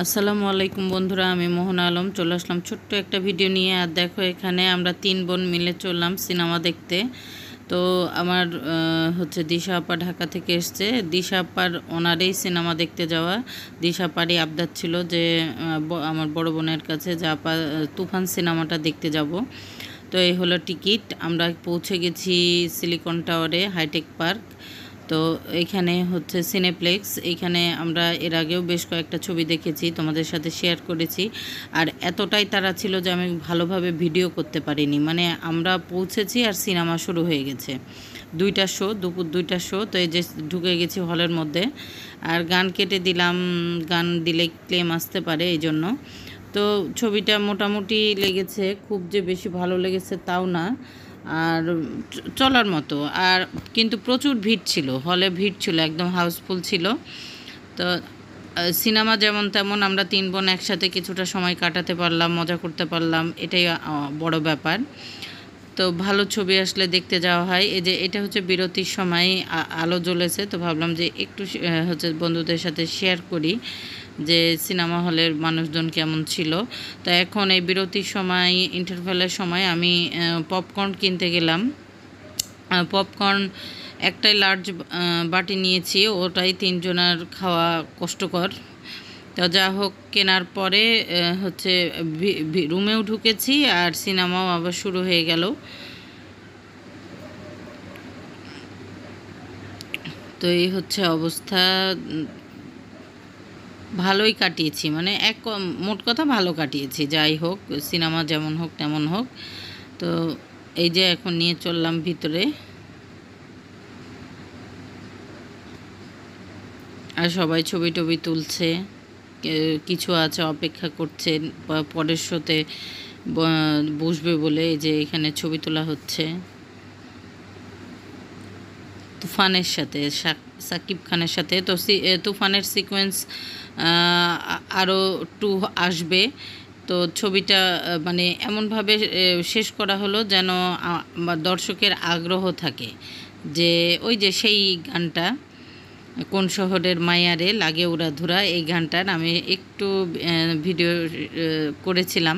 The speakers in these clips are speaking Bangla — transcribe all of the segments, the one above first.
আসসালামু আলাইকুম বন্ধুরা, আমি মোহনা আলম চলে আসলাম ছোট্ট একটা ভিডিও নিয়ে। আর দেখো, এখানে আমরা 3 বোন মিলে চললাম সিনেমা দেখতে। তো আমার দিশা আপা ঢাকা থেকে এসছে। দিশা আপার ওনারেই সিনেমা দেখতে যাওয়া। দিশা আপারই আবদার ছিল যে আমার বড় বোনের কাছে যে আপা তুফান সিনেমাটা দেখতে যাব। তো এই হলো টিকিট। আমরা পৌঁছে গেছি সিলিকন টাওয়ারে, হাইটেক পার্ক। তো এখানে সিনেপ্লেক্স। এখানে আমরা এর আগেও বেশ কয়েকটা ছবি দেখেছি, তোমাদের সাথে শেয়ার করেছি। আর এতটাই তাড়া ছিল যে আমি ভালোভাবে ভিডিও করতে পারিনি। মানে আমরা পৌঁছেছি আর সিনেমা শুরু হয়ে গেছে। 2টা শো, দুপুর 2টা শো। তো এই যে ঢুকে গেছি হলের মধ্যে। আর গান কেটে দিলাম, গান দিলে ক্লেম আসতে পারে, এই জন্য। তো ছবিটা মোটামুটি লেগেছে, খুব যে বেশি ভালো লেগেছে তাও না, আর চলার মতো। আর কিন্তু প্রচুর ভিড় ছিল, হলে ভিড় ছিল, একদম হাউসফুল ছিল। তো সিনেমা যেমন তেমন আমরা 3 বোন একসাথে কিছুটা সময় কাটাতে পারলাম, মজা করতে পারলাম, এটাই বড় ব্যাপার। তো ভালো ছবি আসলে দেখতে যাওয়া হয়। এই যে এটা বিরতির সময় আলো জ্বলেছে, তো ভাবলাম যে একটু বন্ধুদের সাথে শেয়ার করি যে সিনেমা হলের মানুষজন কেমন ছিল। তো এখন এই বিরতির সময়, ইন্টারভেলের সময় আমি পপকর্ন কিনতে গেলাম। পপকর্ন একটাই লার্জ বাটি নিয়েছি, ওটাই 3জনের খাওয়া কষ্টকর। তো যা হোক, কেনার পরে রুমেও ঢুকেছি আর সিনেমাও আবার শুরু হয়ে গেল। তো এই অবস্থা। ভালোই কাটিয়েছি, মানে মোট কথা ভালো কাটিয়েছি। যাই হোক, সিনেমা যেমন হোক তেমন হোক। তো এই যে এখন নিয়ে চললাম ভিতরে, আর সবাই ছবি টবি তুলছে, কিছু আছে অপেক্ষা করছে পরের শোতে বসবে বলে। এই যে এখানে ছবি তোলা হচ্ছে তুফানের সাথে, সাকিব খানের সাথে। তো তুফানের সিকোয়েন্স আরও 2 আসবে। তো ছবিটা মানে এমনভাবে শেষ করা হলো যেন দর্শকের আগ্রহ থাকে, যে ওই যে সেই গানটা, কোন শহরের মায়ারে লাগে উড়াধুরা, এই গানটার আমি একটু ভিডিও করেছিলাম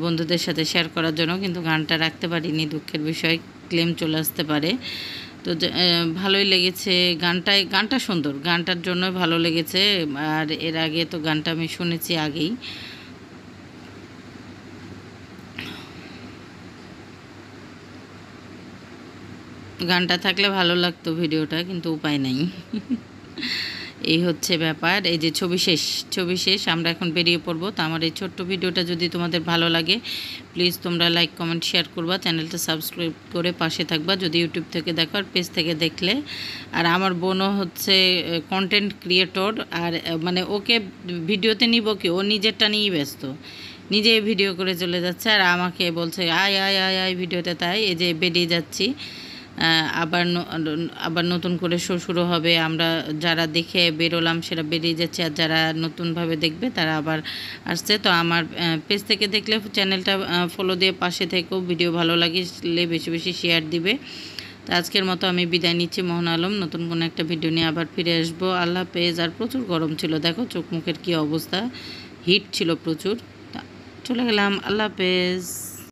বন্ধুদের সাথে শেয়ার করার জন্য, কিন্তু গানটা রাখতে পারিনি, দুঃখের বিষয়, ক্লেম চলে আসতে পারে। তো ভালোই লেগেছে গানটা সুন্দর, গানটার জন্যই ভালো লেগেছে। আর এর আগে তো গানটা আমি শুনেছি আগেই। গানটা থাকলে ভালো লাগতো ভিডিওটা, কিন্তু উপায় নাই। এই ব্যাপার। এই যে ছবি শেষ, আমরা এখন বেরিয়ে পড়বো। তো আমার এই ছোট্ট ভিডিওটা যদি তোমাদের ভালো লাগে, প্লিজ তোমরা লাইক, কমেন্ট, শেয়ার করবা, চ্যানেলটা সাবস্ক্রাইব করে পাশে থাকবা যদি ইউটিউব থেকে দেখো, আর পেজ থেকে দেখলে। আর আমার বোনও কন্টেন্ট ক্রিয়েটর, আর মানে ওকে ভিডিওতে নিব কি, ও নিজেরটা নিয়েই ব্যস্ত, নিজে ভিডিও করে চলে যাচ্ছে, আর আমাকে বলছে আয় আয় আয় আয় ভিডিওতে। তাই এই যে বেরিয়ে যাচ্ছি। আবার আবার নতুন করে শো শুরু হবে। আমরা যারা দেখে বেরোলাম সেটা বেরিয়ে যাচ্ছে, আর যারা নতুনভাবে দেখবে তারা আবার আসছে। তো আমার পেজ থেকে দেখলে চ্যানেলটা ফলো দিয়ে পাশে থেকেও, ভিডিও ভালো লাগলে বেশি বেশি শেয়ার দিবে। তো আজকের মতো আমি বিদায় নিচ্ছি। মোহন আলম, নতুন কোনো একটা ভিডিও নিয়ে আবার ফিরে আসবো। আল্লাহ হাফেজ। আর প্রচুর গরম ছিল, দেখো চোখ মুখের কী অবস্থা, হিট ছিল প্রচুর। চলে গেলাম, আল্লাহ হাফেজ।